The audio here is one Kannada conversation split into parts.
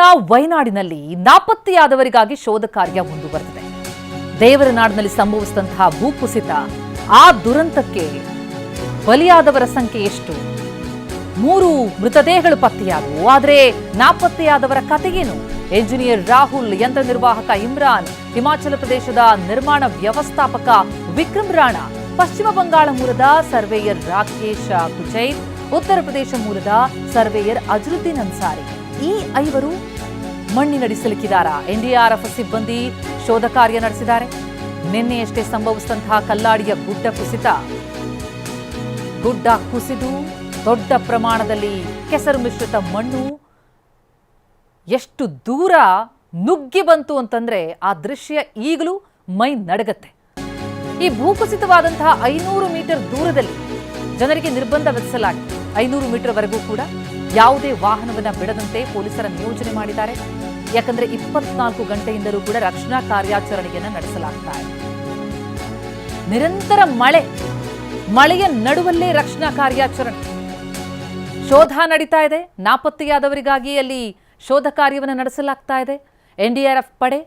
ತಮಿಳುನಾಡಿನ ವಯನಾಡಿನಲ್ಲಿ ನಾಪತ್ತೆಯಾದವರಿಗಾಗಿ ಶೋಧ ಕಾರ್ಯ ಮುಂದುವರೆದಿದೆ. ದೇವರನಾಡಿನಲ್ಲಿ ಸಂಭವಿಸಿದಂತಹ ಭೂಕುಸಿತ, ಆ ದುರಂತಕ್ಕೆ ಬಲಿಯಾದವರ ಸಂಖ್ಯೆ ಎಷ್ಟು? 3 ಮೃತದೇಹಗಳು ಪತ್ತೆಯಾದವು. ಆದರೆ ನಾಪತ್ತೆಯಾದವರ ಕಥೆಯೇನು? ಎಂಜಿನಿಯರ್ ರಾಹುಲ್, ಯಂತ್ರ ನಿರ್ವಾಹಕ ಇಮ್ರಾನ್, ಹಿಮಾಚಲ ಪ್ರದೇಶದ ನಿರ್ಮಾಣ ವ್ಯವಸ್ಥಾಪಕ ವಿಕ್ರಮ್ ರಾಣಾ, ಪಶ್ಚಿಮ ಬಂಗಾಳ ಮೂಲದ ಸರ್ವೇಯರ್ ರಾಕೇಶ್ ಕುಚೈತ್, ಉತ್ತರ ಪ್ರದೇಶ ಮೂಲದ ಸರ್ವೇಯರ್ ಅಜರುದ್ದೀನ್ ಅನ್ಸಾರಿ, ಈ 5 ಮಣ್ಣಿನಡಿ ಸಿಲುಕಿದಾರಾ? ಎನ್ಡಿಆರ್ಎಫ್ ಸಿಬ್ಬಂದಿ ಶೋಧ ಕಾರ್ಯ ನಡೆಸಿದ್ದಾರೆ. ನಿನ್ನೆಯಷ್ಟೇ ಸಂಭವಿಸಿದಂತಹ ಕಲ್ಲಾಡಿಯ ಗುಡ್ಡ ಕುಸಿದು ದೊಡ್ಡ ಪ್ರಮಾಣದಲ್ಲಿ ಕೆಸರು ಮಿಶ್ರಿತ ಮಣ್ಣು ಎಷ್ಟು ದೂರ ನುಗ್ಗಿ ಬಂತು ಅಂತಂದ್ರೆ ಆ ದೃಶ್ಯ ಈಗಲೂ ಮೈ ನಡಗತ್ತೆ. ಈ ಭೂಕುಸಿತವಾದಂತಹ 500 ಮೀಟರ್ ದೂರದಲ್ಲಿ ಜನರಿಗೆ ನಿರ್ಬಂಧ ವಿಧಿಸಲಾಗಿದೆ. 500 ಮೀಟರ್ ವರೆಗೂ ಕೂಡ ಯಾವುದೇ ವಾಹನವನ್ನ ಬಿಡದಂತೆ ಪೊಲೀಸರ ನಿಯೋಜನೆ ಮಾಡಿದ್ದಾರೆ. ಯಾಕಂದ್ರೆ 24 ಗಂಟೆಯಿಂದಲೂ ಕೂಡ ರಕ್ಷಣಾ ಕಾರ್ಯಾಚರಣೆಯನ್ನ ನಡೆಸಲಾಗ್ತಾ ಇದೆ. ನಿರಂತರ ಮಳೆಯ ನಡುವಲ್ಲೇ ರಕ್ಷಣಾ ಕಾರ್ಯಾಚರಣೆ, ಶೋಧ ನಡೀತಾ ಇದೆ. ನಾಪತ್ತೆಯಾದವರಿಗಾಗಿ ಅಲ್ಲಿ ಶೋಧ ಕಾರ್ಯವನ್ನು ನಡೆಸಲಾಗ್ತಾ ಇದೆ. ಎನ್ಡಿಆರ್ಎಫ್ ಪಡೆ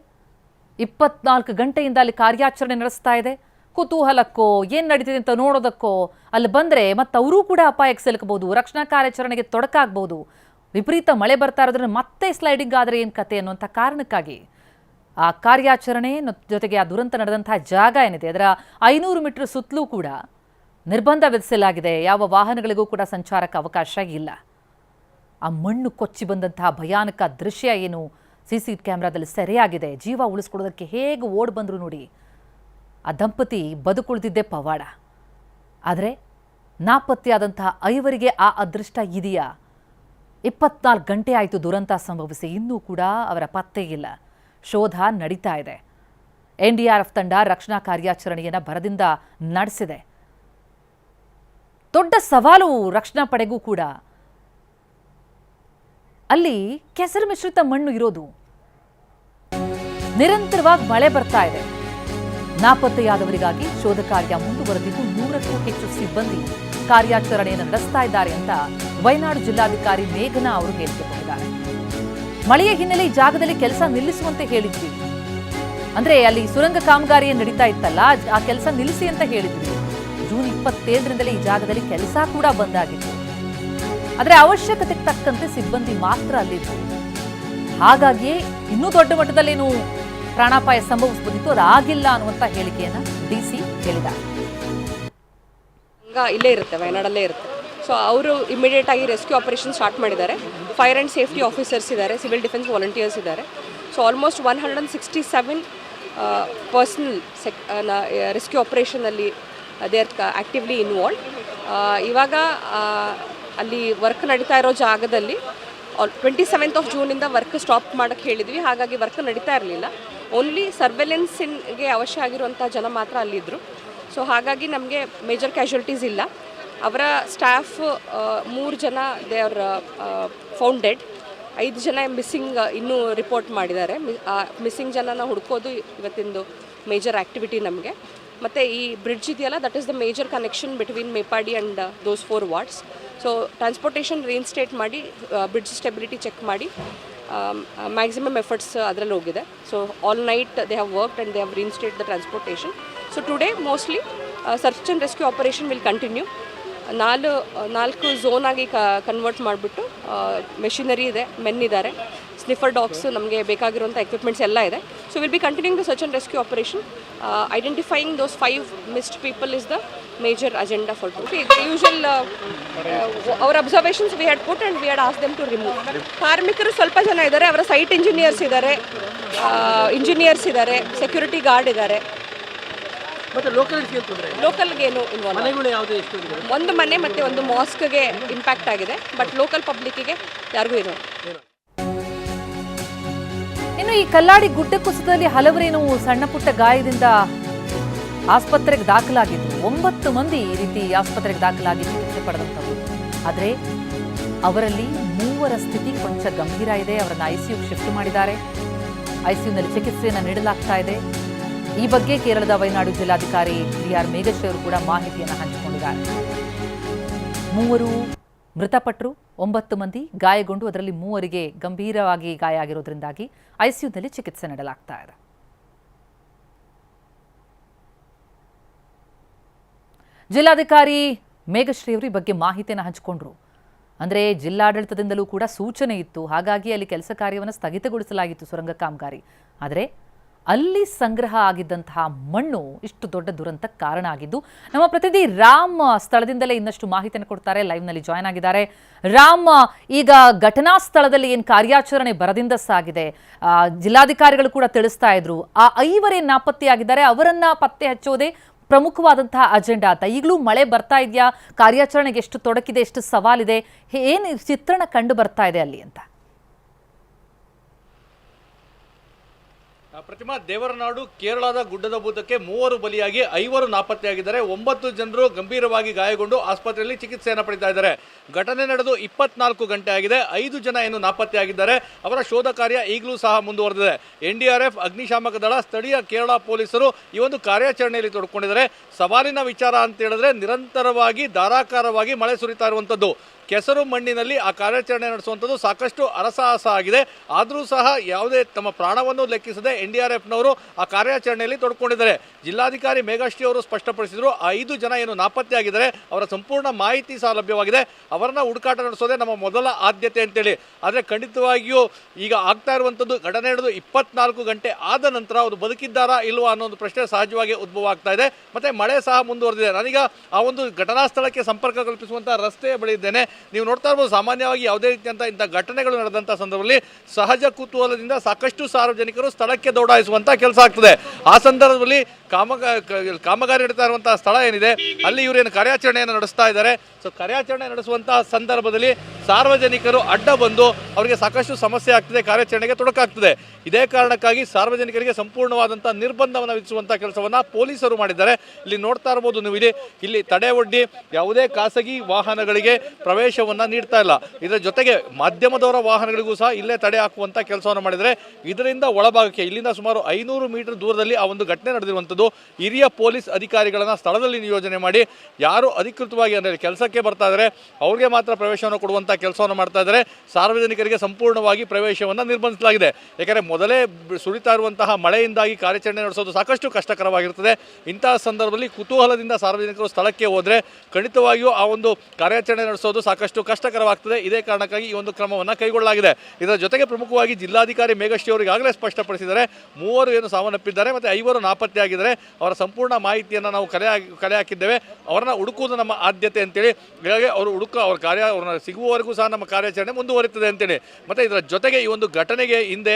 24 ಗಂಟೆಯಿಂದ ಅಲ್ಲಿ ಕಾರ್ಯಾಚರಣೆ ನಡೆಸ್ತಾ ಇದೆ. ಕುತೂಹಲಕ್ಕೋ ಏನ್ ನಡೀತಿದೆ ಅಂತ ನೋಡೋದಕ್ಕೋ ಅಲ್ಲಿ ಬಂದ್ರೆ ಮತ್ತೆ ಅವರೂ ಕೂಡ ಅಪಾಯಕ್ಕೆ ಸಿಲುಕಬಹುದು, ರಕ್ಷಣಾ ಕಾರ್ಯಾಚರಣೆಗೆ ತೊಡಕಾಗಬಹುದು. ವಿಪರೀತ ಮಳೆ ಬರ್ತಾ ಇರೋದ್ರಿಂದ ಮತ್ತೆ ಸ್ಲೈಡಿಂಗ್ ಆದರೆ ಏನು ಕತೆ ಅನ್ನುವಂಥ ಕಾರಣಕ್ಕಾಗಿ ಆ ಕಾರ್ಯಾಚರಣೆ ಜೊತೆಗೆ ಆ ದುರಂತ ನಡೆದಂತಹ ಜಾಗ ಏನಿದೆ ಅದರ 500 ಮೀಟರ್ ಸುತ್ತಲೂ ಕೂಡ ನಿರ್ಬಂಧ ವಿಧಿಸಲಾಗಿದೆ. ಯಾವ ವಾಹನಗಳಿಗೂ ಕೂಡ ಸಂಚಾರಕ್ಕೆ ಅವಕಾಶ ಇಲ್ಲ. ಆ ಮಣ್ಣು ಕೊಚ್ಚಿ ಬಂದಂತಹ ಭಯಾನಕ ದೃಶ್ಯ ಏನು ಸಿಸಿ ಕ್ಯಾಮೆರಾದಲ್ಲಿ ಸೆರೆಯಾಗಿದೆ. ಜೀವ ಉಳಿಸ್ಕೊಳ್ಳೋದಕ್ಕೆ ಹೇಗೆ ಓಡ್ ಬಂದ್ರು ನೋಡಿ. ಆ ದಂಪತಿ ಬದುಕುಳಿದಿದ್ದೇ ಪವಾಡ. ಆದರೆ ನಾಪತ್ತೆಯಾದಂತಹ 5 ಆ ಅದೃಷ್ಟ ಇದೆಯಾ? 24 ಗಂಟೆ ಆಯಿತು ದುರಂತ ಸಂಭವಿಸಿ, ಇನ್ನೂ ಕೂಡ ಅವರ ಪತ್ತೆ ಇಲ್ಲ. ಶೋಧ ನಡೀತಾ ಇದೆ. ಎನ್ಡಿಆರ್ಎಫ್ ತಂಡ ರಕ್ಷಣಾ ಕಾರ್ಯಾಚರಣೆಯನ್ನು ಭರದಿಂದ ನಡೆಸಿದೆ. ದೊಡ್ಡ ಸವಾಲು ರಕ್ಷಣಾ ಪಡೆಗೂ ಕೂಡ. ಅಲ್ಲಿ ಕೆಸರು ಮಿಶ್ರಿತ ಮಣ್ಣು ಇರೋದು, ನಿರಂತರವಾಗಿ ಮಳೆ ಬರ್ತಾ ಇದೆ. ನಾಪತ್ತೆಯಾದವರಿಗಾಗಿ ಶೋಧ ಕಾರ್ಯ ಮುಂದುವರೆದಿದ್ದು 100ಕ್ಕೂ ಹೆಚ್ಚು ಸಿಬ್ಬಂದಿ ಕಾರ್ಯಾಚರಣೆಯನ್ನು ನಡೆಸ್ತಾ ಇದ್ದಾರೆ ಅಂತ ವಯನಾಡು ಜಿಲ್ಲಾಧಿಕಾರಿ ಮೇಘನಾ ಅವರು ಹೇಳಿಕೆ ಕೊಟ್ಟಿದ್ದಾರೆ. ಮಳೆಯ ಹಿನ್ನೆಲೆ ಈ ಜಾಗದಲ್ಲಿ ಕೆಲಸ ನಿಲ್ಲಿಸುವಂತೆ ಹೇಳಿದ್ವಿ. ಅಂದ್ರೆ ಅಲ್ಲಿ ಸುರಂಗ ಕಾಮಗಾರಿ ನಡೀತಾ ಇತ್ತಲ್ಲ, ಆ ಕೆಲಸ ನಿಲ್ಲಿಸಿ ಅಂತ ಹೇಳಿದ್ವಿ. ಜೂನ್ 27ರಿಂದಲೇ ಈ ಜಾಗದಲ್ಲಿ ಕೆಲಸ ಕೂಡ ಬಂದಾಗಿತ್ತು. ಆದರೆ ಅವಶ್ಯಕತೆಗೆ ತಕ್ಕಂತೆ ಸಿಬ್ಬಂದಿ ಮಾತ್ರ ಅಲ್ಲಿತ್ತು. ಹಾಗಾಗಿಯೇ ಇನ್ನೂ ದೊಡ್ಡ ಮಟ್ಟದಲ್ಲೇನು ಪ್ರಾಣಾಪಾಯ ಸಂಭವಿಸಬಹುದಿತ್ತು, ಅದು ಆಗಿಲ್ಲ ಅನ್ನುವಂಥ ಹೇಳಿಕೆಯನ್ನ ಡಿಸಿ ಹೇಳಿದ್ದಾರೆ. ಇಲ್ಲೇ ಇರುತ್ತೆ, ವಯನಾಡಲ್ಲೇ ಇರುತ್ತೆ. ಸೊ ಅವರು ಇಮಿಡಿಯೇಟ್ ಆಗಿ ರೆಸ್ಕ್ಯೂ ಆಪರೇಷನ್ ಸ್ಟಾರ್ಟ್ ಮಾಡಿದ್ದಾರೆ. ಫೈರ್ ಆ್ಯಂಡ್ ಸೇಫ್ಟಿ ಆಫೀಸರ್ಸ್ ಇದ್ದಾರೆ, ಸಿವಿಲ್ ಡಿಫೆನ್ಸ್ ವಾಲಂಟಿಯರ್ಸ್ ಇದ್ದಾರೆ. ಸೊ ಆಲ್ಮೋಸ್ಟ್ 167 ಪರ್ಸನಲ್ ರೆಸ್ಕ್ಯೂ ಆಪರೇಷನಲ್ಲಿ ದೇ ಆರ್ ಆ್ಯಕ್ಟಿವ್ಲಿ ಇನ್ವಾಲ್ವ್. ಇವಾಗ ಅಲ್ಲಿ ವರ್ಕ್ ನಡೀತಾ ಇರೋ ಜಾಗದಲ್ಲಿ 27th ಜೂನಿಂದ ವರ್ಕ್ ಸ್ಟಾಪ್ ಮಾಡೋಕ್ಕೆ ಹೇಳಿದ್ವಿ. ಹಾಗಾಗಿ ವರ್ಕ್ ನಡೀತಾ ಇರಲಿಲ್ಲ. ಓನ್ಲಿ ಸರ್ವೆಲೆನ್ಸ್ಗೆ ಅವಶ್ಯ ಆಗಿರುವಂಥ ಜನ ಮಾತ್ರ ಅಲ್ಲಿದ್ದರು. ಸೊ ಹಾಗಾಗಿ ನಮಗೆ ಮೇಜರ್ ಕ್ಯಾಶುಯಾಲಿಟೀಸ್ ಇಲ್ಲ. ಅವರ ಸ್ಟಾಫ್ 3 ಜನ ದೇ ಆರ್ ಫೌಂಡ್ ಡೆಡ್. 5 ಜನ ಮಿಸ್ಸಿಂಗ್ ಇನ್ನೂ ರಿಪೋರ್ಟ್ ಮಾಡಿದ್ದಾರೆ. ಮಿಸ್ಸಿಂಗ್ ಜನನ ಹುಡ್ಕೋದು ಇವತ್ತಿಂದು ಮೇಜರ್ ಆ್ಯಕ್ಟಿವಿಟಿ ನಮಗೆ. ಮತ್ತು ಈ ಬ್ರಿಡ್ಜ್ ಇದೆಯಲ್ಲ, that is the major connection between Meppadi and those 4 wards. So transportation reinstate ಮಾಡಿ, ಬ್ರಿಡ್ಜ್ ಸ್ಟೆಬಿಲಿಟಿ ಚೆಕ್ ಮಾಡಿ ಮ್ಯಾಕ್ಸಿಮಮ್ ಎಫರ್ಟ್ಸ್ ಅದರಲ್ಲಿ ಹೋಗಿದೆ. So all night they have worked and they have reinstate the transportation. So today mostly search and rescue operation will continue. 4 zone ಆಗಿ ಕನ್ವರ್ಟ್ ಮಾಡಿಬಿಟ್ಟು ಮೆಷಿನರಿ ಇದೆ, ಮೆನ್ ಇದ್ದಾರೆ, ಸ್ನಿಫರ್ ಡಾಗ್ಸ್, ನಮಗೆ ಬೇಕಾಗಿರುವಂಥ ಎಕ್ವಿಪ್ಮೆಂಟ್ಸ್ ಎಲ್ಲ ಇದೆ. So will be continuing the search and rescue operation. Identifying those 5 missed people is the major agenda for to. Usual our observations we had put and we had ask them to remove. ಕಾರ್ಮಿಕರು ಸ್ವಲ್ಪ ಜನ ಇದ್ದಾರೆ, ಅವರ ಸೈಟ್ ಇಂಜಿನಿಯರ್ಸ್ ಇದ್ದಾರೆ, ಸೆಕ್ಯೂರಿಟಿ ಗಾರ್ಡ್ ಇದ್ದಾರೆ. ಲೋಕಲ್ಗೇನು ಇನ್ವಾಲ್ವ್, ಒಂದು ಮನೆ ಮತ್ತು ಒಂದು ಮಾಸ್ಕ್ಗೆ ಇಂಪ್ಯಾಕ್ಟ್ ಆಗಿದೆ. ಬಟ್ ಲೋಕಲ್ ಪಬ್ಲಿಕ್ಕಿಗೆ ಯಾರಿಗೂ ಏನೋ. ಇನ್ನು ಈ ಕಲ್ಲಾಡಿ ಗುಡ್ಡ ಕುಸಿತದಲ್ಲಿ ಹಲವರೇನು ಸಣ್ಣ ಪುಟ್ಟ ಗಾಯದಿಂದ ಆಸ್ಪತ್ರೆಗೆ ದಾಖಲಾಗಿದ್ರು. 9 ಮಂದಿ ಈ ರೀತಿ ಆಸ್ಪತ್ರೆಗೆ ದಾಖಲಾಗಿ ಚಿಕಿತ್ಸೆ ಪಡೆದಂಥವರು. ಆದರೆ ಅವರಲ್ಲಿ 3 ಸ್ಥಿತಿ ಕೊಂಚ ಗಂಭೀರ ಇದೆ. ಅವರನ್ನು ಐಸಿಯುಗೆ ಶಿಫ್ಟ್ ಮಾಡಿದ್ದಾರೆ. ಐಸಿಯುನಲ್ಲಿ ಚಿಕಿತ್ಸೆಯನ್ನು ನೀಡಲಾಗ್ತಾ ಇದೆ. ಈ ಬಗ್ಗೆ ಕೇರಳದ ವಯನಾಡು ಜಿಲ್ಲಾಧಿಕಾರಿ ಡಿ.ಆರ್. ಮೇಘಶ್ರೀ ಅವರು ಕೂಡ ಮಾಹಿತಿಯನ್ನು ಹಂಚಿಕೊಂಡಿದ್ದಾರೆ. 3 ಮೃತಪಟ್ಟರು 9 ಮಂದಿ, ಗಾಯಗೊಂಡು ಅದರಲ್ಲಿ 3 ಗಂಭೀರವಾಗಿ ಗಾಯ ಆಗಿರೋದ್ರಿಂದಾಗಿ ಐಸಿಯುನಲ್ಲಿ ಚಿಕಿತ್ಸೆ ನೀಡಲಾಗ್ತಾ ಇದೆ. ಜಿಲ್ಲಾಧಿಕಾರಿ ಮೇಘಶ್ರೀ ಅವರು ಈ ಬಗ್ಗೆ ಮಾಹಿತಿಯನ್ನು ಹಂಚಿಕೊಂಡ್ರು. ಅಂದರೆ ಜಿಲ್ಲಾಡಳಿತದಿಂದಲೂ ಕೂಡ ಸೂಚನೆ ಇತ್ತು, ಹಾಗಾಗಿ ಅಲ್ಲಿ ಕೆಲಸ ಕಾರ್ಯವನ್ನು ಸ್ಥಗಿತಗೊಳಿಸಲಾಗಿತ್ತು ಸುರಂಗ ಕಾಮಗಾರಿ. ಆದರೆ ಅಲ್ಲಿ ಸಂಗ್ರಹ ಆಗಿದ್ದಂತಹ ಮಣ್ಣು ಇಷ್ಟು ದೊಡ್ಡ ದುರಂತಕ್ಕೆ ಕಾರಣ ಆಗಿದ್ದು. ನಮ್ಮ ಪ್ರತಿನಿಧಿ ರಾಮ್ ಸ್ಥಳದಿಂದಲೇ ಇನ್ನಷ್ಟು ಮಾಹಿತಿಯನ್ನು ಕೊಡ್ತಾರೆ, ಲೈವ್ನಲ್ಲಿ ಜಾಯ್ನ್ ಆಗಿದ್ದಾರೆ. ರಾಮ್, ಈಗ ಘಟನಾ ಸ್ಥಳದಲ್ಲಿ ಏನು ಕಾರ್ಯಾಚರಣೆ ಭರದಿಂದ ಸಾಗಿದೆ, ಜಿಲ್ಲಾಧಿಕಾರಿಗಳು ಕೂಡ ತಿಳಿಸ್ತಾ ಇದ್ರು, ಆ 5 ನಾಪತ್ತೆಯಾಗಿದ್ದಾರೆ, ಅವರನ್ನ ಪತ್ತೆ ಹಚ್ಚೋದೇ ಪ್ರಮುಖವಾದಂತಹ ಅಜೆಂಡಾ ಅಂತ. ಈಗಲೂ ಮಳೆ ಬರ್ತಾ ಇದೆಯಾ, ಕಾರ್ಯಾಚರಣೆಗೆ ಎಷ್ಟು ತೊಡಕಿದೆ, ಎಷ್ಟು ಸವಾಲಿದೆ, ಏನು ಚಿತ್ರಣ ಕಂಡು ಬರ್ತಾ ಇದೆ ಅಲ್ಲಿ ಅಂತ? ಪ್ರತಿಮಾ, ದೇವರನಾಡು ಕೇರಳದ ಗುಡ್ಡದ ಭೂತಕ್ಕೆ 3 ಬಲಿಯಾಗಿ 5 ನಾಪತ್ತೆಯಾಗಿದ್ದಾರೆ. 9 ಜನರು ಗಂಭೀರವಾಗಿ ಗಾಯಗೊಂಡು ಆಸ್ಪತ್ರೆಯಲ್ಲಿ ಚಿಕಿತ್ಸೆಯನ್ನು ಪಡಿತಾ ಇದ್ದಾರೆ. ಘಟನೆ ನಡೆದು 24 ಗಂಟೆ ಆಗಿದೆ. 5 ಜನ ಏನು ನಾಪತ್ತೆಯಾಗಿದ್ದಾರೆ, ಅವರ ಶೋಧ ಕಾರ್ಯ ಈಗಲೂ ಸಹ ಮುಂದುವರೆದಿದೆ. NDRF, ಅಗ್ನಿಶಾಮಕ ದಳ, ಸ್ಥಳೀಯ ಕೇರಳ ಪೊಲೀಸರು ಈ ಒಂದು ಕಾರ್ಯಾಚರಣೆಯಲ್ಲಿ ತೊಡ್ಕೊಂಡಿದ್ದಾರೆ. ಸವಾಲಿನ ವಿಚಾರ ಅಂತ ಹೇಳಿದ್ರೆ ನಿರಂತರವಾಗಿ ಧಾರಾಕಾರವಾಗಿ ಮಳೆ ಸುರಿತಾ ಇರುವಂಥದ್ದು. ಕೆಸರು ಮಣ್ಣಿನಲ್ಲಿ ಆ ಕಾರ್ಯಾಚರಣೆ ನಡೆಸುವಂಥದ್ದು ಸಾಕಷ್ಟು ಅರಸಾಹಸ ಆಗಿದೆ. ಆದರೂ ಸಹ ಯಾವುದೇ ತಮ್ಮ ಪ್ರಾಣವನ್ನು ಲೆಕ್ಕಿಸದೆ NDRFನವರು ಆ ಕಾರ್ಯಾಚರಣೆಯಲ್ಲಿ ತೊಡ್ಕೊಂಡಿದ್ದಾರೆ. ಜಿಲ್ಲಾಧಿಕಾರಿ ಮೇಘಶ್ರೀ ಅವರು ಸ್ಪಷ್ಟಪಡಿಸಿದರು, 5 ಜನ ಏನು ನಾಪತ್ತೆಯಾಗಿದ್ದಾರೆ ಅವರ ಸಂಪೂರ್ಣ ಮಾಹಿತಿ ಸಹ ಲಭ್ಯವಾಗಿದೆ. ಅವರನ್ನ ಹುಡುಕಾಟ ನಡೆಸೋದೇ ನಮ್ಮ ಮೊದಲ ಆದ್ಯತೆ ಅಂತೇಳಿ. ಆದರೆ ಖಂಡಿತವಾಗಿಯೂ ಈಗ ಆಗ್ತಾ ಇರುವಂಥದ್ದು ಘಟನೆ ನಡೆದು 24 ಗಂಟೆ ಆದ ನಂತರ ಅವರು ಬದುಕಿದ್ದಾರಾ ಇಲ್ವಾ ಅನ್ನೋ ಒಂದು ಪ್ರಶ್ನೆ ಸಹಜವಾಗಿ ಉದ್ಭವ ಆಗ್ತಾ ಇದೆ. ಮತ್ತೆ ಮಳೆ ಸಹ ಮುಂದುವರೆದಿದೆ. ನಾನೀಗ ಆ ಒಂದು ಘಟನಾ ಸ್ಥಳಕ್ಕೆ ಸಂಪರ್ಕ ಕಲ್ಪಿಸುವಂತಹ ರಸ್ತೆಯ ಬಳಿ ಇದ್ದೇನೆ. ನೀವು ನೋಡ್ತಾ ಇರ್ಬೋದು, ಸಾಮಾನ್ಯವಾಗಿ ಯಾವುದೇ ರೀತಿಯಂತ ಇಂಥ ಘಟನೆಗಳು ನಡೆದಂಥ ಸಂದರ್ಭದಲ್ಲಿ ಸಹಜ ಕುತೂಹಲದಿಂದ ಸಾಕಷ್ಟು ಸಾರ್ವಜನಿಕರು ಸ್ಥಳಕ್ಕೆ ದೌಡಾಯಿಸುವಂತ ಕೆಲಸ ಆಗ್ತದೆ. ಆ ಸಂದರ್ಭದಲ್ಲಿ ಕಾಮಗಾರಿ ನಡೀತಾ ಇರುವಂತಹ ಸ್ಥಳ ಏನಿದೆ ಅಲ್ಲಿ ಇವರೇನು ಕಾರ್ಯಾಚರಣೆಯನ್ನು ನಡೆಸ್ತಾ ಇದ್ದಾರೆ. ಸೊ ಕಾರ್ಯಾಚರಣೆ ನಡೆಸುವಂತಹ ಸಂದರ್ಭದಲ್ಲಿ ಸಾರ್ವಜನಿಕರು ಅಡ್ಡ ಬಂದು ಅವರಿಗೆ ಸಾಕಷ್ಟು ಸಮಸ್ಯೆ ಆಗ್ತದೆ, ಕಾರ್ಯಾಚರಣೆಗೆ ತೊಡಕಾಗ್ತದೆ. ಇದೇ ಕಾರಣಕ್ಕಾಗಿ ಸಾರ್ವಜನಿಕರಿಗೆ ಸಂಪೂರ್ಣವಾದಂತಹ ನಿರ್ಬಂಧವನ್ನು ವಿಧಿಸುವಂತಹ ಕೆಲಸವನ್ನ ಪೊಲೀಸರು ಮಾಡಿದ್ದಾರೆ. ಇಲ್ಲಿ ನೋಡ್ತಾ ಇರಬಹುದು ನೀವು, ಇಲ್ಲಿ ತಡೆ ಒಡ್ಡಿ ಯಾವುದೇ ಖಾಸಗಿ ವಾಹನಗಳಿಗೆ ಪ್ರವೇಶವನ್ನ ನೀಡ್ತಾ ಇಲ್ಲ. ಇದರ ಜೊತೆಗೆ ಮಾಧ್ಯಮದವರ ವಾಹನಗಳಿಗೂ ಸಹ ಇಲ್ಲೇ ತಡೆ ಹಾಕುವಂತ ಕೆಲಸವನ್ನು ಮಾಡಿದರೆ ಇದರಿಂದ ಒಳಭಾಗಕ್ಕೆ ಇಲ್ಲಿಂದ ಸುಮಾರು 500 ಮೀಟರ್ ದೂರದಲ್ಲಿ ಆ ಒಂದು ಘಟನೆ ನಡೆದಿರುವಂಥದ್ದು. ಹಿರಿಯ ಪೊಲೀಸ್ ಅಧಿಕಾರಿಗಳನ್ನ ಸ್ಥಳದಲ್ಲಿ ನಿಯೋಜನೆ ಮಾಡಿ ಯಾರು ಅಧಿಕೃತವಾಗಿ ಅಂದರೆ ಕೆಲಸಕ್ಕೆ ಬರ್ತಾ ಇದ್ದಾರೆ ಅವ್ರಿಗೆ ಮಾತ್ರ ಪ್ರವೇಶವನ್ನು ಕೊಡುವಂತ ಕೆಲಸವನ್ನು ಮಾಡ್ತಾ ಇದ್ದಾರೆ. ಸಾರ್ವಜನಿಕರಿಗೆ ಸಂಪೂರ್ಣವಾಗಿ ಪ್ರವೇಶವನ್ನು ನಿರ್ಬಂಧಿಸಲಾಗಿದೆ. ಯಾಕಂದರೆ ಮೊದಲೇ ಸುರಿತಾ ಇರುವಂತಹ ಮಳೆಯಿಂದಾಗಿ ಕಾರ್ಯಾಚರಣೆ ನಡೆಸೋದು ಸಾಕಷ್ಟು ಕಷ್ಟಕರವಾಗಿರುತ್ತದೆ. ಇಂತಹ ಸಂದರ್ಭದಲ್ಲಿ ಕುತೂಹಲದಿಂದ ಸಾರ್ವಜನಿಕರು ಸ್ಥಳಕ್ಕೆ ಹೋದರೆ ಖಂಡಿತವಾಗಿಯೂ ಆ ಒಂದು ಕಾರ್ಯಾಚರಣೆ ನಡೆಸೋದು ಸಾಕಷ್ಟು ಕಷ್ಟಕರವಾಗ್ತದೆ. ಇದೇ ಕಾರಣಕ್ಕಾಗಿ ಈ ಒಂದು ಕ್ರಮವನ್ನು ಕೈಗೊಳ್ಳಲಾಗಿದೆ. ಇದರ ಜೊತೆಗೆ ಪ್ರಮುಖವಾಗಿ ಜಿಲ್ಲಾಧಿಕಾರಿ ಮೇಘಶ್ರೀ ಅವರು ಈಗಾಗಲೇ ಸ್ಪಷ್ಟಪಡಿಸಿದ್ದಾರೆ, 3 ಏನು ಸಾವನ್ನಪ್ಪಿದ್ದಾರೆ ಮತ್ತು 5 ನಾಪತ್ತೆಯಾಗಿದ್ದಾರೆ. ಅವರ ಸಂಪೂರ್ಣ ಮಾಹಿತಿಯನ್ನು ನಾವು ಕಲೆ ಹಾಕಿದ್ದೇವೆ. ಅವರನ್ನ ಹುಡುಕುವುದು ನಮ್ಮ ಆದ್ಯತೆ ಅಂತೇಳಿ. ಹೀಗಾಗಿ ಅವ್ರನ್ನ ಸಿಗುವವರೆಗೂ ಸಹ ನಮ್ಮ ಕಾರ್ಯಾಚರಣೆ ಮುಂದುವರಿಯುತ್ತದೆ ಅಂತೇಳಿ. ಮತ್ತು ಇದರ ಜೊತೆಗೆ ಈ ಒಂದು ಘಟನೆಗೆ ಹಿಂದೆ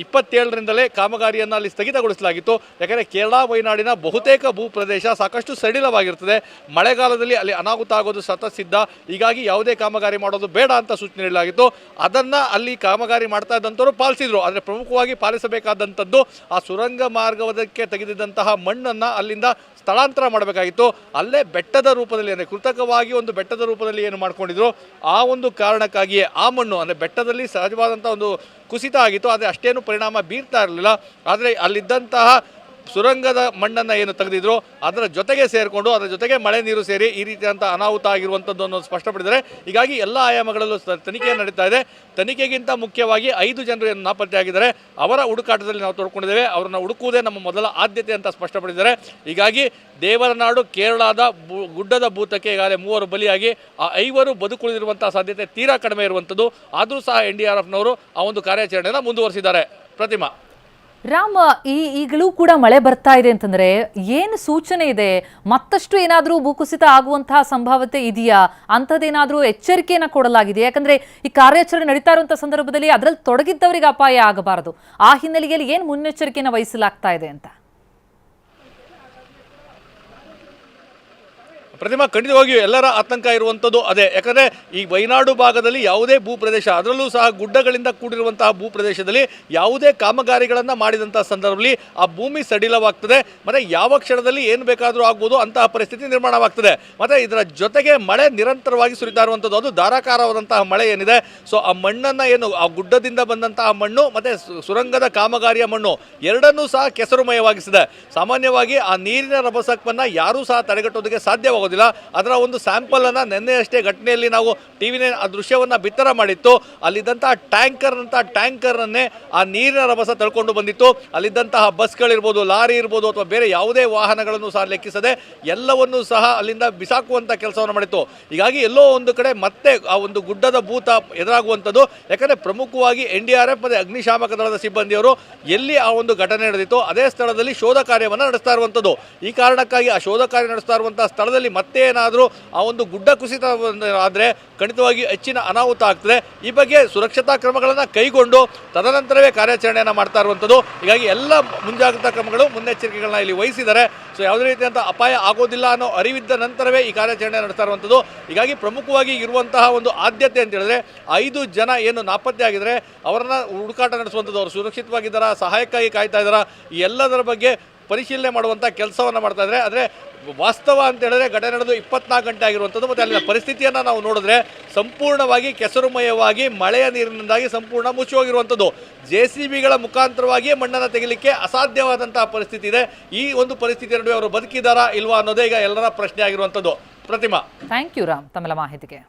27ರಿಂದಲೇ ಕಾಮಗಾರಿಯನ್ನು ಅಲ್ಲಿ ಸ್ಥಗಿತಗೊಳಿಸಲಾಗಿತ್ತು. ಯಾಕಂದರೆ ಕೇರಳ ವಯನಾಡಿನ ಬಹುತೇಕ ಭೂ ಪ್ರದೇಶ ಸಾಕಷ್ಟು ಸಡಿಲವಾಗಿರ್ತದೆ. ಮಳೆಗಾಲದಲ್ಲಿ ಅಲ್ಲಿ ಅನಾಹುತ ಆಗೋದು ಸತಸಿದ್ಧ. ಹೀಗಾಗಿ ಯಾವುದೇ ಕಾಮಗಾರಿ ಮಾಡೋದು ಬೇಡ ಅಂತ ಸೂಚನೆ ನೀಡಲಾಗಿತ್ತು. ಅದನ್ನು ಅಲ್ಲಿ ಕಾಮಗಾರಿ ಮಾಡ್ತಾ ಇದ್ದಂಥವ್ರು ಪಾಲಿಸಿದ್ರು. ಆದರೆ ಪ್ರಮುಖವಾಗಿ ಪಾಲಿಸಬೇಕಾದಂಥದ್ದು ಆ ಸುರಂಗ ಮಾರ್ಗವದಕ್ಕೆ ತೆಗೆದಿದ್ದಂತಹ ಮಣ್ಣನ್ನು ಅಲ್ಲಿಂದ ಸ್ಥಳಾಂತರ ಮಾಡಬೇಕಾಗಿತ್ತು. ಅಲ್ಲೇ ಬೆಟ್ಟದ ರೂಪದಲ್ಲಿ ಅಂದರೆ ಕೃತಕವಾಗಿ ಒಂದು ಬೆಟ್ಟದ ರೂಪದಲ್ಲಿ ಏನು ಮಾಡ್ಕೊಂಡಿದ್ರು, ಆ ಒಂದು ಕಾರಣಕ್ಕಾಗಿಯೇ ಆ ಮಣ್ಣು ಅಂದರೆ ಬೆಟ್ಟದಲ್ಲಿ ಸಹಜವಾದಂಥ ಒಂದು ಕುಸಿತ ಆಗಿತ್ತು. ಆದರೆ ಅಷ್ಟೇನು ಪರಿಣಾಮ ಬೀರ್ತಾ ಇರಲಿಲ್ಲ. ಆದರೆ ಅಲ್ಲಿದ್ದಂತಹ ಸುರಂಗದ ಮಣ್ಣನ್ನು ಏನು ತೆಗೆದಿದ್ರು ಅದರ ಜೊತೆಗೆ ಸೇರಿಕೊಂಡು ಅದರ ಜೊತೆಗೆ ಮಳೆ ನೀರು ಸೇರಿ ಈ ರೀತಿಯಂಥ ಅನಾಹುತ ಆಗಿರುವಂಥದ್ದು ಅನ್ನೋದು ಸ್ಪಷ್ಟಪಡಿದ್ದಾರೆ. ಹೀಗಾಗಿ ಎಲ್ಲ ಆಯಾಮಗಳಲ್ಲೂ ತನಿಖೆ ನಡೀತಾ ಇದೆ. ತನಿಖೆಗಿಂತ ಮುಖ್ಯವಾಗಿ 5 ಜನರು ಏನು ನಾಪತ್ತೆಯಾಗಿದ್ದಾರೆ ಅವರ ಹುಡುಕಾಟದಲ್ಲಿ ನಾವು ತೊಡ್ಕೊಂಡಿದ್ದೇವೆ. ಅವರನ್ನು ಹುಡುಕುವುದೇ ನಮ್ಮ ಮೊದಲ ಆದ್ಯತೆ ಅಂತ ಸ್ಪಷ್ಟಪಡಿಸಿದ್ದಾರೆ. ಹೀಗಾಗಿ ದೇವರನಾಡು ಕೇರಳದ ಗುಡ್ಡದ ಭೂತಕ್ಕೆ ಈಗಾಗಲೇ 3 ಬಲಿಯಾಗಿ ಆ 5 ಬದುಕುಳಿದಿರುವಂತಹ ಸಾಧ್ಯತೆ ತೀರಾ ಕಡಿಮೆ ಇರುವಂಥದ್ದು. ಆದರೂ ಸಹ NDRFನವರು ಆ ಒಂದು ಕಾರ್ಯಾಚರಣೆಯನ್ನು ಮುಂದುವರಿಸಿದ್ದಾರೆ. ಪ್ರತಿಮಾ, ರಾಮ್, ಈಗಲೂ ಕೂಡ ಮಳೆ ಬರ್ತಾ ಇದೆ ಅಂತಂದ್ರೆ ಏನು ಸೂಚನೆ ಇದೆ? ಮತ್ತಷ್ಟು ಏನಾದರೂ ಭೂಕುಸಿತ ಆಗುವಂತಹ ಸಂಭಾವ್ಯತೆ ಇದೆಯಾ? ಅಂಥದ್ದೇನಾದರೂ ಎಚ್ಚರಿಕೆಯನ್ನು ಕೊಡಲಾಗಿದೆ? ಯಾಕಂದ್ರೆ ಈ ಕಾರ್ಯಾಚರಣೆ ನಡೀತಾ ಇರುವಂತಹ ಸಂದರ್ಭದಲ್ಲಿ ಅದರಲ್ಲಿ ತೊಡಗಿದ್ದವರಿಗೆ ಅಪಾಯ ಆಗಬಾರದು. ಆ ಹಿನ್ನೆಲೆಯಲ್ಲಿ ಏನು ಮುನ್ನೆಚ್ಚರಿಕೆಯನ್ನು ವಹಿಸಲಾಗ್ತಾ ಇದೆ ಅಂತ? ಪ್ರತಿಮಾ, ಖಂಡಿತವಾಗಿಯೂ ಎಲ್ಲರ ಆತಂಕ ಇರುವಂಥದ್ದು ಅದೇ. ಯಾಕಂದರೆ ಈ ವಯನಾಡು ಭಾಗದಲ್ಲಿ ಯಾವುದೇ ಭೂಪ್ರದೇಶ, ಅದರಲ್ಲೂ ಸಹ ಗುಡ್ಡಗಳಿಂದ ಕೂಡಿರುವಂತಹ ಭೂಪ್ರದೇಶದಲ್ಲಿ ಯಾವುದೇ ಕಾಮಗಾರಿಗಳನ್ನು ಮಾಡಿದಂಥ ಸಂದರ್ಭದಲ್ಲಿ ಆ ಭೂಮಿ ಸಡಿಲವಾಗ್ತದೆ. ಮತ್ತು ಯಾವ ಕ್ಷಣದಲ್ಲಿ ಏನು ಬೇಕಾದರೂ ಆಗ್ಬೋದು ಅಂತಹ ಪರಿಸ್ಥಿತಿ ನಿರ್ಮಾಣವಾಗ್ತದೆ. ಮತ್ತು ಇದರ ಜೊತೆಗೆ ಮಳೆ ನಿರಂತರವಾಗಿ ಸುರಿತಾ ಇರುವಂಥದ್ದು, ಅದು ಧಾರಾಕಾರವಾದಂತಹ ಮಳೆ ಏನಿದೆ. ಸೊ ಆ ಮಣ್ಣನ್ನು ಏನು ಆ ಗುಡ್ಡದಿಂದ ಬಂದಂತಹ ಮಣ್ಣು ಮತ್ತು ಸುರಂಗದ ಕಾಮಗಾರಿಯ ಮಣ್ಣು ಎರಡನ್ನೂ ಸಹ ಕೆಸರುಮಯವಾಗಿಸಿದೆ. ಸಾಮಾನ್ಯವಾಗಿ ಆ ನೀರಿನ ರಭಸಕ್ಕನ್ನು ಯಾರೂ ಸಹ ತಡೆಗಟ್ಟೋದಕ್ಕೆ ಸಾಧ್ಯವಾಗೋದಿಲ್ಲ. ಆಗೋದಿಲ್ಲ. ಅದರ ಒಂದು ಸ್ಯಾಂಪಲನ್ನು ನಿನ್ನೆಯಷ್ಟೇ ಘಟನೆಯಲ್ಲಿ ನಾವು ಟಿವಿನೇ ಆ ದೃಶ್ಯವನ್ನು ಬಿತ್ತರ ಮಾಡಿತ್ತು. ಅಲ್ಲಿದ್ದಂತಹ ಟ್ಯಾಂಕರ್ನನ್ನೇ ಆ ನೀರಿನ ರಭಸ ತಳ್ಕೊಂಡು ಬಂದಿತ್ತು. ಅಲ್ಲಿದ್ದಂತಹ ಬಸ್ಗಳಿರ್ಬೋದು, ಲಾರಿ ಇರ್ಬೋದು, ಅಥವಾ ಬೇರೆ ಯಾವುದೇ ವಾಹನಗಳನ್ನು ಸಹ ಲೆಕ್ಕಿಸದೆ ಎಲ್ಲವನ್ನೂ ಸಹ ಅಲ್ಲಿಂದ ಬಿಸಾಕುವಂಥ ಕೆಲಸವನ್ನು ಮಾಡಿತ್ತು. ಹೀಗಾಗಿ ಎಲ್ಲೋ ಒಂದು ಕಡೆ ಮತ್ತೆ ಆ ಒಂದು ಗುಡ್ಡದ ಭೂತ ಎದುರಾಗುವಂಥದ್ದು. ಯಾಕಂದರೆ ಪ್ರಮುಖವಾಗಿ NDRF ಮತ್ತು ಅಗ್ನಿಶಾಮಕ ದಳದ ಸಿಬ್ಬಂದಿಯವರು ಎಲ್ಲಿ ಆ ಒಂದು ಘಟನೆ ನಡೆದಿತ್ತು ಅದೇ ಸ್ಥಳದಲ್ಲಿ ಶೋಧ ಕಾರ್ಯವನ್ನು ನಡೆಸ್ತಾ ಇರುವಂಥದ್ದು. ಈ ಕಾರಣಕ್ಕಾಗಿ ಆ ಶೋಧ ಕಾರ್ಯ ನಡೆಸ್ತಾ ಇರುವಂತಹ ಸ್ಥಳದಲ್ಲಿ ಮತ್ತೆ ಏನಾದರೂ ಆ ಒಂದು ಗುಡ್ಡ ಕುಸಿತ ಆದರೆ ಖಂಡಿತವಾಗಿ ಹೆಚ್ಚಿನ ಅನಾಹುತ ಆಗ್ತದೆ. ಈ ಬಗ್ಗೆ ಸುರಕ್ಷತಾ ಕ್ರಮಗಳನ್ನು ಕೈಗೊಂಡು ತದನಂತರವೇ ಕಾರ್ಯಾಚರಣೆಯನ್ನು ಮಾಡ್ತಾ ಇರುವಂಥದ್ದು. ಹೀಗಾಗಿ ಎಲ್ಲ ಮುಂಜಾಗ್ರತಾ ಕ್ರಮಗಳು, ಮುನ್ನೆಚ್ಚರಿಕೆಗಳನ್ನ ಇಲ್ಲಿ ವಹಿಸಿದ್ದಾರೆ. ಸೊ ಯಾವುದೇ ರೀತಿಯಂಥ ಅಪಾಯ ಆಗೋದಿಲ್ಲ ಅನ್ನೋ ಅರಿವಿದ್ದ ನಂತರವೇ ಈ ಕಾರ್ಯಾಚರಣೆ ನಡೆಸ್ತಾ ಇರುವಂಥದ್ದು. ಹೀಗಾಗಿ ಪ್ರಮುಖವಾಗಿ ಇರುವಂತಹ ಒಂದು ಆದ್ಯತೆ ಅಂತ ಹೇಳಿದ್ರೆ 5 ಜನ ಏನು ನಾಪತ್ತೆ ಆಗಿದ್ದಾರೆ ಅವರನ್ನ ಹುಡುಕಾಟ ನಡೆಸುವಂಥದ್ದು. ಅವರು ಸುರಕ್ಷಿತವಾಗಿದ್ದಾರಾ, ಸಹಾಯಕ್ಕಾಗಿ ಕಾಯ್ತಾ ಇದ್ದಾರಾ, ಈ ಎಲ್ಲದರ ಬಗ್ಗೆ ಪರಿಶೀಲನೆ ಮಾಡುವಂಥ ಕೆಲಸವನ್ನು ಮಾಡ್ತಾ ಇದ್ದಾರೆ. ಆದರೆ ವಾಸ್ತವ ಅಂತ ಹೇಳಿದ್ರೆ ಘಟನೆ ನಡೆದು 24 ಗಂಟೆ ಆಗಿರುವಂಥದ್ದು. ಮತ್ತು ಅಲ್ಲಿನ ಪರಿಸ್ಥಿತಿಯನ್ನು ನಾವು ನೋಡಿದ್ರೆ ಸಂಪೂರ್ಣವಾಗಿ ಕೆಸರುಮಯವಾಗಿ ಮಳೆಯ ನೀರಿನಿಂದಾಗಿ ಸಂಪೂರ್ಣ ಮುಚ್ಚಿ ಹೋಗಿರುವಂಥದ್ದು. JCBಗಳ ಮುಖಾಂತರವಾಗಿ ಮಣ್ಣನ್ನು ತೆಗಿಲಿಕ್ಕೆ ಅಸಾಧ್ಯವಾದಂತಹ ಪರಿಸ್ಥಿತಿ ಇದೆ. ಈ ಒಂದು ಪರಿಸ್ಥಿತಿ ನಡುವೆ ಅವರು ಬದುಕಿದಾರಾ ಇಲ್ವಾ ಅನ್ನೋದೇ ಈಗ ಎಲ್ಲರ ಪ್ರಶ್ನೆ ಆಗಿರುವಂಥದ್ದು. ಪ್ರತಿಮಾ, ಥ್ಯಾಂಕ್ ಯು ರಾಮ್ ತಮ್ಮೆಲ್ಲ ಮಾಹಿತಿಗೆ.